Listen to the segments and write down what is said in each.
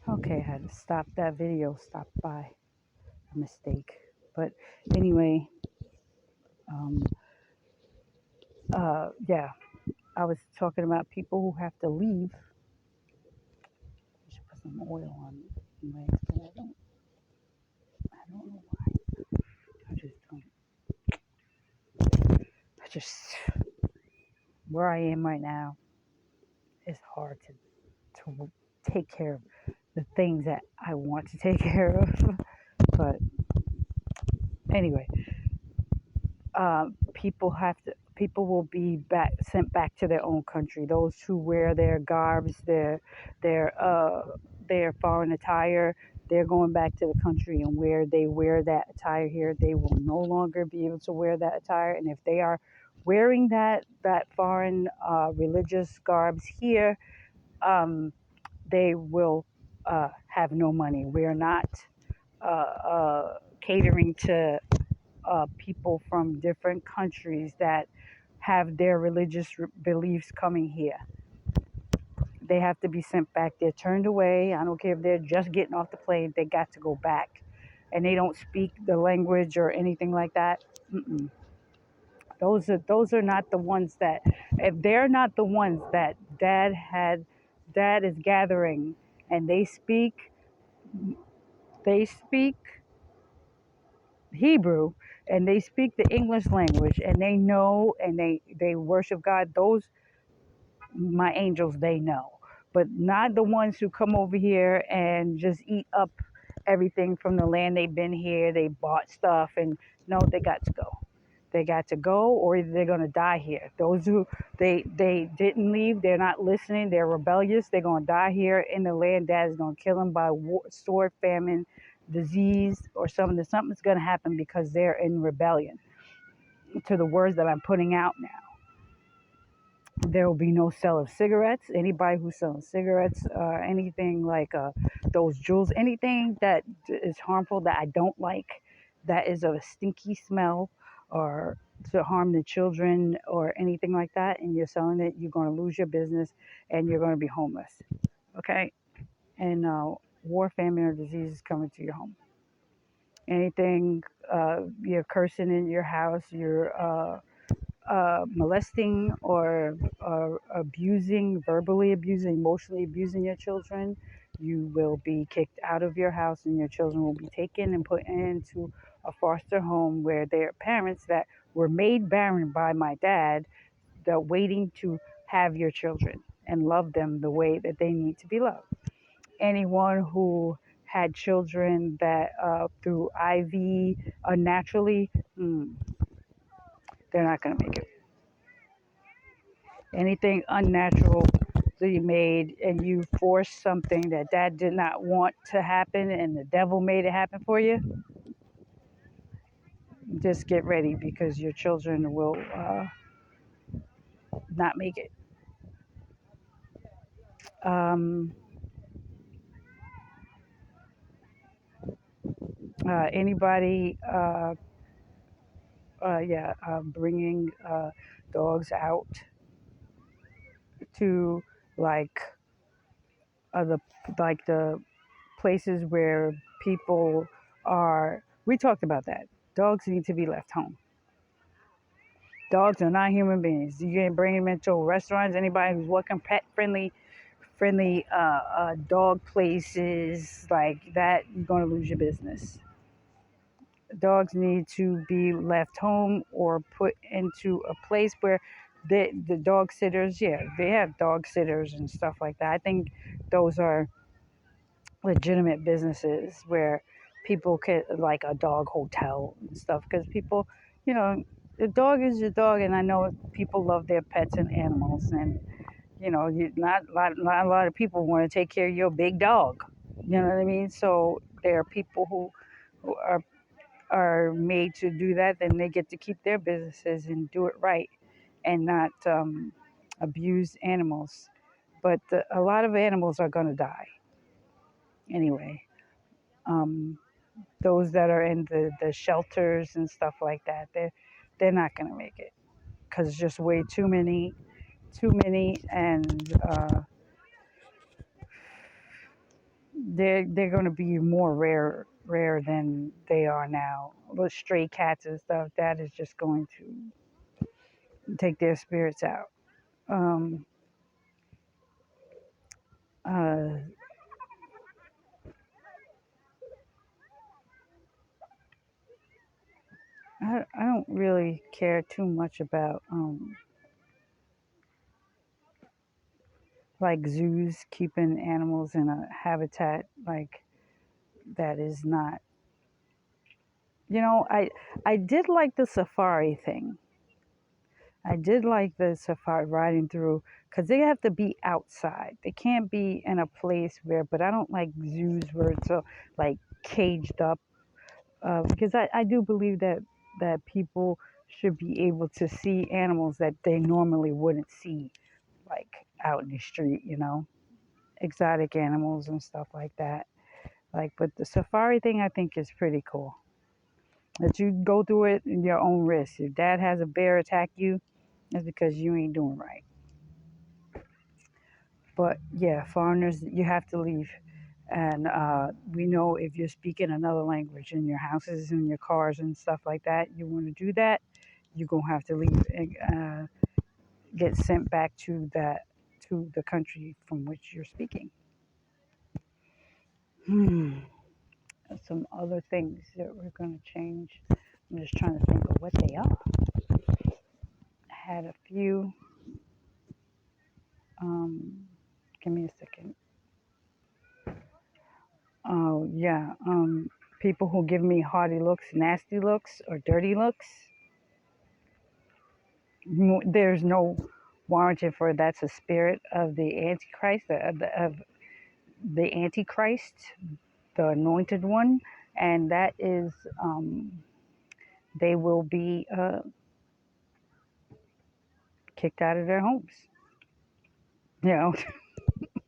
Okay, I had to stop that video, stop by a mistake. But anyway, um, yeah, I was talking about people who have to leave. I should put some oil on my legs, but I don't know why. I just don't. I just where I am right now, it's hard to take care of the things that I want to take care of. But anyway, people will be sent back to their own country. Those who wear their garbs, their their foreign attire, they're going back to the country, and where they wear that attire here, they will no longer be able to wear that attire. And if they are wearing that foreign religious garbs here, um, they will have no money. We are not catering to people from different countries that have their religious beliefs coming here. They have to be sent back. They're turned away. I don't care if they're just getting off the plane, they got to go back. And they don't speak the language or anything like that. Mm-mm. Those are not the ones that, if they're not the ones that dad is gathering, and they speak Hebrew, and they speak the English language, and they know, and they worship God. Those, my angels, they know. But not the ones who come over here and just eat up everything from the land. They've been here, they bought stuff, and no, they got to go. They got to go, or either they're going to die here. Those who they didn't leave, they're not listening, they're rebellious, they're going to die here in the land. Dad is going to kill them by war, sword, famine, disease, or something. Something's going to happen because they're in rebellion to the words that I'm putting out now. There will be no sale of cigarettes. Anybody who's selling cigarettes, anything like those jewels, anything that is harmful, that I don't like, that is of a stinky smell, or to harm the children or anything like that, and you're selling it, you're going to lose your business, and you're going to be homeless. Okay? And war, famine, or disease is coming to your home. Anything you're cursing in your house, you're molesting or abusing, verbally abusing, emotionally abusing your children, you will be kicked out of your house, and your children will be taken and put into a foster home where their parents that were made barren by my dad, they're waiting to have your children and love them the way that they need to be loved. Anyone who had children that through IV naturally, they're not going to make it. Anything unnatural that you made, and you forced something that dad did not want to happen, and the devil made it happen for you, just get ready, because your children will not make it. Um, Anybody, yeah, bringing dogs out to like the the places where people are. We talked about that. Dogs need to be left home. Dogs are not human beings. You can't bring them into restaurants. Anybody who's working pet friendly dog places like that, you're gonna lose your business. Dogs need to be left home or put into a place where the dog sitters, yeah, they have dog sitters and stuff like that. I think those are legitimate businesses where people can, like a dog hotel and stuff, because people, you know, the dog is your dog, and I know people love their pets and animals, and not a lot of people want to take care of your big dog. You know what I mean? So there are people who are made to do that, then they get to keep their businesses and do it right, and not abuse animals. But a lot of animals are going to die anyway. Um, those that are in the shelters and stuff like that, they're not going to make it, because it's just way too many, and they're going to be more rare than they are now. With stray cats and stuff, that is just going to take their spirits out. Um, uh, I don't really care too much about like zoos keeping animals in a habitat like that is not. I did like the safari thing. I did like the safari riding through because they have to be outside. They can't be in a place where. But I don't like zoos where it's so like caged up because I do believe that people should be able to see animals that they normally wouldn't see like out in the street. Exotic animals and stuff like that. Like, but the safari thing I think is pretty cool. That you go through it in your own risk. If dad has a bear attack you, that's because you ain't doing right. But yeah, foreigners, you have to leave. And we know if you're speaking another language in your houses and your cars and stuff like that, you want to do that, you're going to have to leave and get sent back to the country from which you're speaking. Hmm. Some other things that we're going to change. I'm just trying to think of what they are. I had a few. Um, Give me a second. Oh, yeah. People who give me haughty looks, nasty looks, or dirty looks, there's no warranty for that's a spirit of the Antichrist, of the Antichrist, the anointed one, and that is, they will be kicked out of their homes. You know,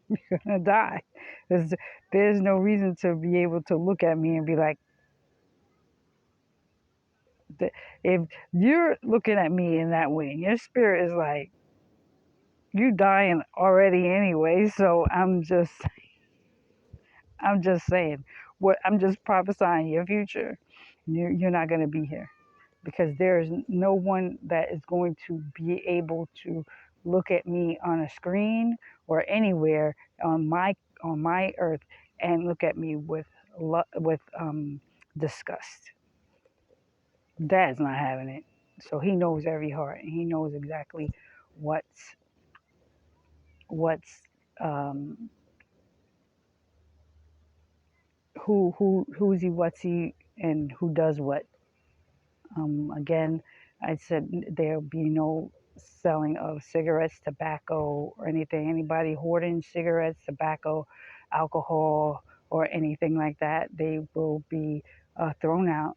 you're gonna die. There's, there's no reason to be able to look at me and be like, if you're looking at me in that way, and your spirit is like, you dying already anyway. So I'm just saying, what I'm just prophesying your future. You're not going to be here because there is no one that is going to be able to look at me on a screen or anywhere on my earth and look at me with disgust. Dad's not having it. So he knows every heart and he knows exactly what's what's um, who's he, what's he, and who does what. Again, I said there'll be no selling of cigarettes, tobacco, or anything. Anybody hoarding cigarettes, tobacco, alcohol, or anything like that, they will be thrown out,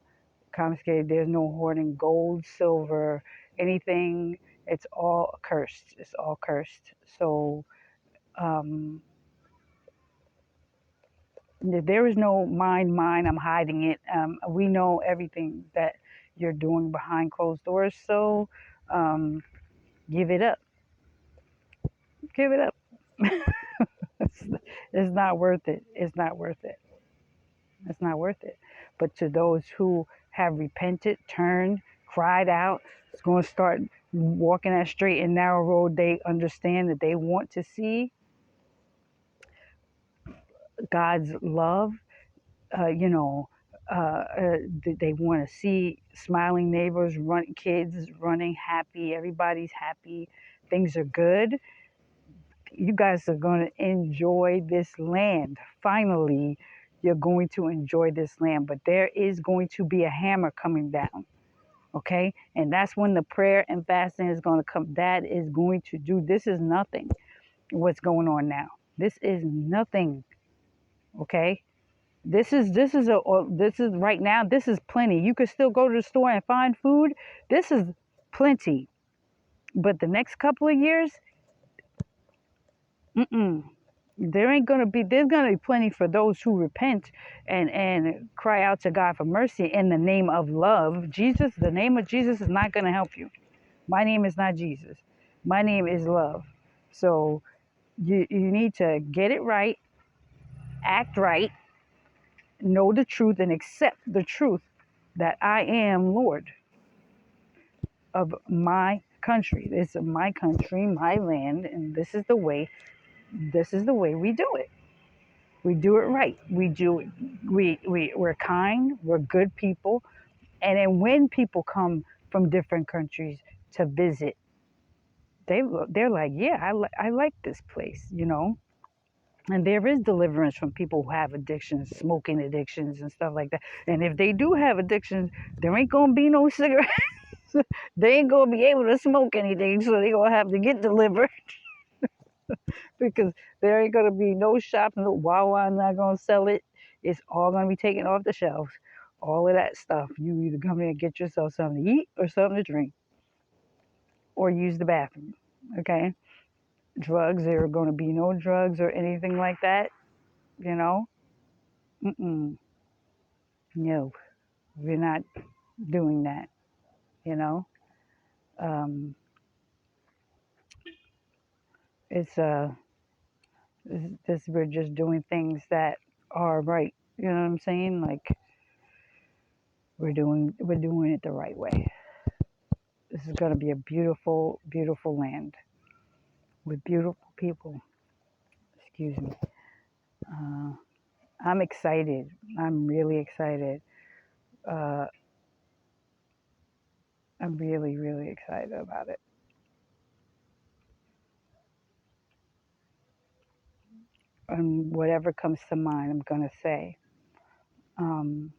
confiscated. There's no hoarding gold, silver, anything. It's all cursed. It's all cursed. So um, there is no mine, I'm hiding it. We know everything that you're doing behind closed doors. So um, give it up. Give it up. it's, it's not worth it. It's not worth it. It's not worth it. But to those who have repented, turned, cried out, it's going to start walking that straight and narrow road. They understand that they want to see God's love. uh, you know, they want to see smiling neighbors, kids running happy, everybody's happy, things are good. You guys are going to enjoy this land. Finally, you're going to enjoy this land, but there is going to be a hammer coming down. Okay, and that's when the prayer and fasting is going to come. That is going to do. This is nothing. What's going on now? This is nothing. Okay, this is right now. This is plenty. You could still go to the store and find food. This is plenty. But the next couple of years, mm-mm, there ain't gonna be. There's gonna be plenty for those who repent and cry out to God for mercy in the name of love. Jesus, the name of Jesus is not gonna help you. My name is not Jesus. My name is love. So you need to get it right act right, know the truth, and accept the truth that I am Lord of my country. This is my country, my land, and this is the way we do it. We do it right. We do it. We're kind. We're good people. And then when people come from different countries to visit, they're like, yeah, I like this place, you know. And there is deliverance from people who have addictions, smoking addictions and stuff like that. And if they do have addictions, there ain't gonna be no cigarettes. They ain't gonna be able to smoke anything, so they gonna have to get delivered because there ain't gonna be no shops, no Wawa not gonna sell it. It's all gonna be taken off the shelves. All of that stuff. You either come in and get yourself something to eat or something to drink, or use the bathroom. Okay. Drugs. There are gonna be no drugs or anything like that. You know. Mm-mm. No, we're not doing that. You know. Um, it's this we're just doing things that are right. You know what I'm saying? Like we're doing it the right way. This is going to be a beautiful, beautiful land with beautiful people. Excuse me. Uh, I'm excited. I'm really excited. Uh, I'm really, really excited about it. And whatever comes to mind, I'm going to say. Um,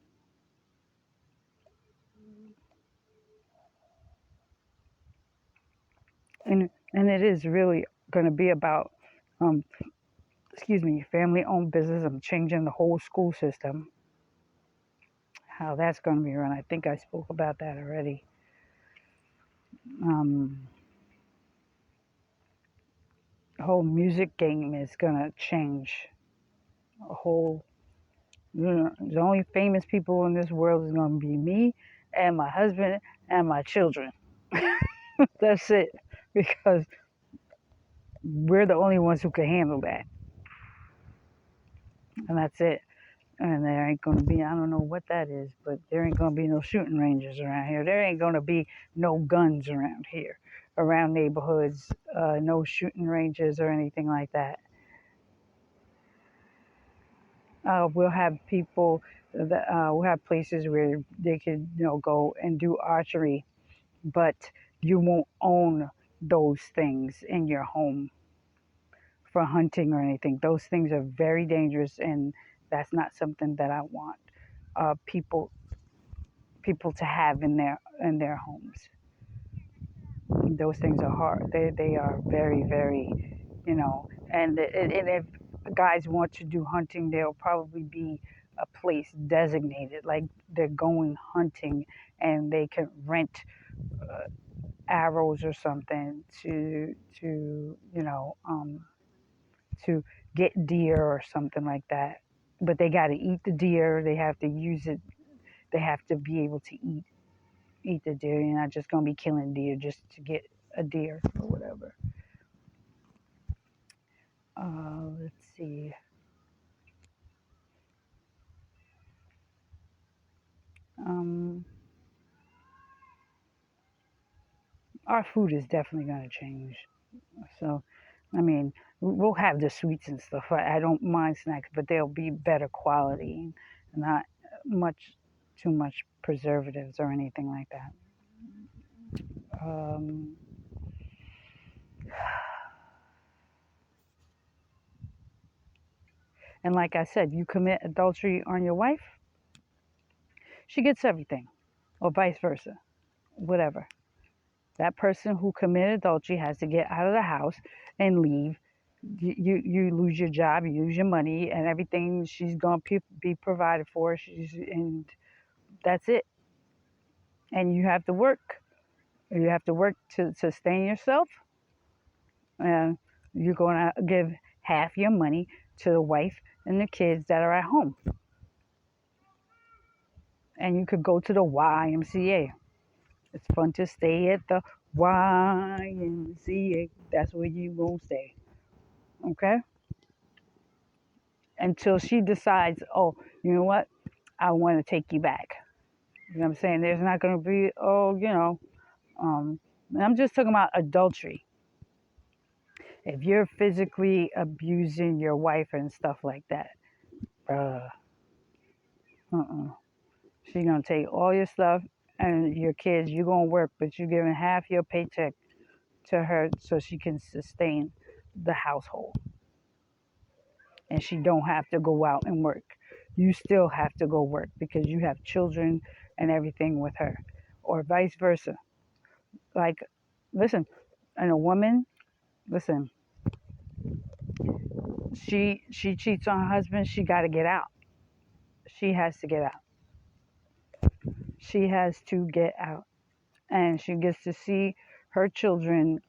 and it is really going to be about, um, excuse me, family-owned business. I'm changing the whole school system. How that's going to be run. I think I spoke about that already. Um, the whole music game is going to change. A whole, the only famous people in this world is going to be me and my husband and my children. That's it. Because we're the only ones who can handle that. And that's it. And there ain't going to be, I don't know what that is, but there ain't going to be no shooting ranges around here. There ain't going to be no guns around here, around neighborhoods, no shooting ranges or anything like that. We'll have people, we'll have places where they could, go and do archery, but you won't own those things in your home for hunting or anything. Those things are very dangerous, and that's not something that I want people to have in their homes. Those things are hard. They are very, very, and if guys want to do hunting, there'll probably be a place designated, like they're going hunting, and they can rent uh, arrows or something to get deer or something like that. But they got to eat the deer. They have to use it. They have to be able to eat the deer. You're not just gonna be killing deer just to get a deer or whatever. Let's see. Um, our food is definitely gonna change. So, I mean, we'll have the sweets and stuff. I don't mind snacks, but they'll be better quality, not much too much preservatives or anything like that. Um, and like I said, you commit adultery on your wife, she gets everything, or vice versa, whatever. That person who committed adultery has to get out of the house and leave. You lose your job, you lose your money, and everything she's going to be provided for. And that's it. And you have to work. You have to work to sustain yourself. And you're going to give half your money to the wife and the kids that are at home. And you could go to the YMCA. It's fun to stay at the YMCA. That's where you gonna stay. Okay? until she decides, oh, you know what, I want to take you back. You know what I'm saying? There's not going to be, oh, and I'm just talking about adultery. If you're physically abusing your wife and stuff like that, uh, uh-uh. She's going to take all your stuff and your kids. You're going to work, but you're giving half your paycheck to her so she can sustain the household. And she don't have to go out and work. You still have to go work because you have children and everything with her, or vice versa. Like, listen, and a woman, listen, she cheats on her husband. She got to get out. She has to get out. She has to get out, and she gets to see her children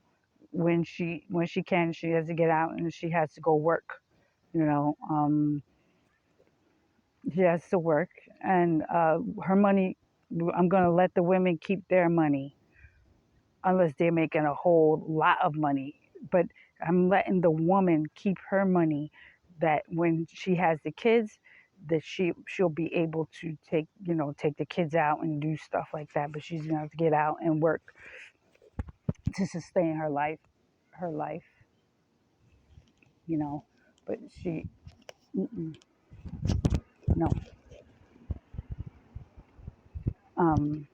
when she can. She has to get out, and she has to go work. You know, she has to work, and her money. I'm gonna let the women keep their money unless they're making a whole lot of money. But I'm letting the woman keep her money that when she has the kids, that she'll be able to take the kids out and do stuff like that. But she's gonna have to get out and work to sustain her life, you know. But she, mm-mm, no. Um,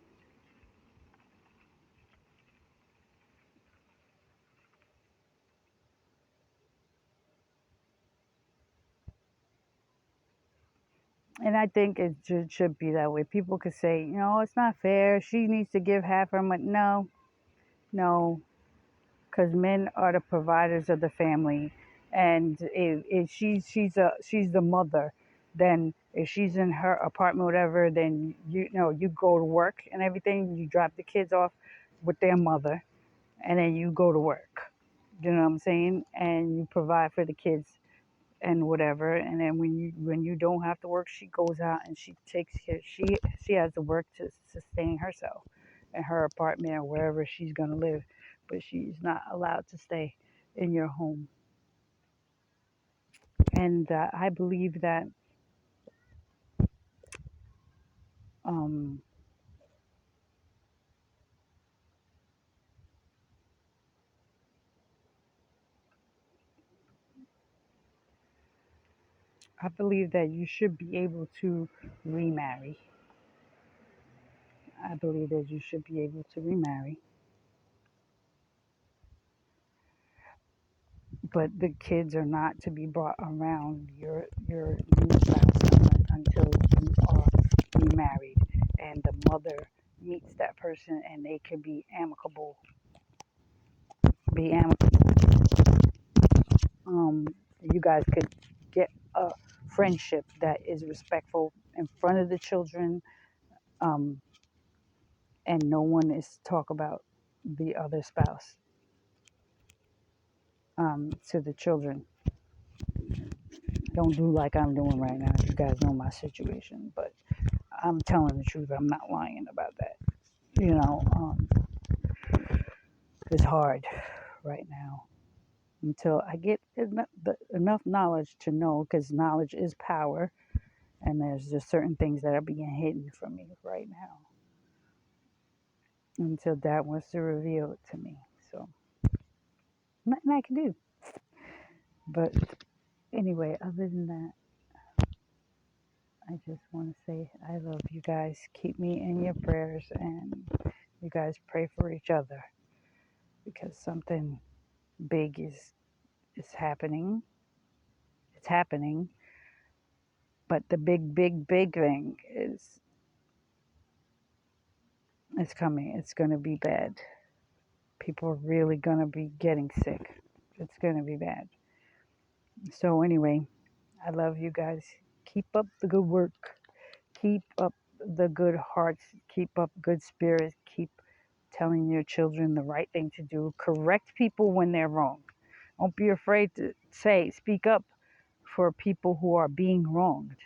and I think it should be that way. People could say, it's not fair. She needs to give half her money. No, no, because men are the providers of the family, and if she's the mother, then if she's in her apartment, whatever, then you go to work and everything. You drop the kids off with their mother, and then you go to work. You know what I'm saying? And you provide for the kids and whatever. And then when you don't have to work, she goes out and she takes care. She has to work to sustain herself in her apartment or wherever she's gonna live, but she's not allowed to stay in your home. And I believe that um, you should be able to remarry. I believe that you should be able to remarry, but the kids are not to be brought around your new spouse until you are remarried and the mother meets that person and they can be amicable. Um, you guys could get a friendship that is respectful in front of the children, um, and no one is talk about the other spouse to the children. Don't do like I'm doing right now. You guys know my situation, but I'm telling the truth. I'm not lying about that. It's hard right now until I get enough knowledge to know, because knowledge is power, and there's just certain things that are being hidden from me right now until Dad wants to reveal it to me. So nothing I can do. But anyway, other than that, I just want to say I love you guys. Keep me in your prayers, and you guys pray for each other because something big is happening. It's happening, but the big, big, big thing is coming. It's going to be bad. People are really going to be getting sick. It's going to be bad. So anyway, I love you guys. Keep up the good work. Keep up the good hearts. Keep up good spirits. Keep telling your children the right thing to do. Correct people when they're wrong. Don't be afraid to speak up for people who are being wronged.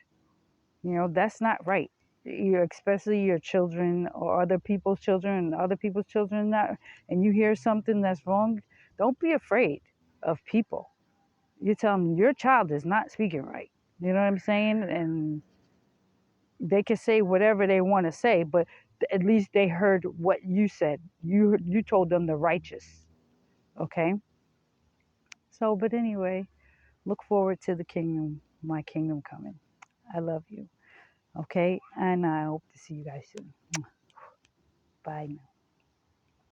That's not right. Especially your children or other people's children and other people's children, and you hear something that's wrong, don't be afraid of people. You tell them your child is not speaking right. You know what I'm saying? And they can say whatever they want to say, but at least they heard what you said. You told them the righteous. Okay. So, but anyway, look forward to the kingdom, my kingdom coming. I love you. Okay, and I hope to see you guys soon. Bye now.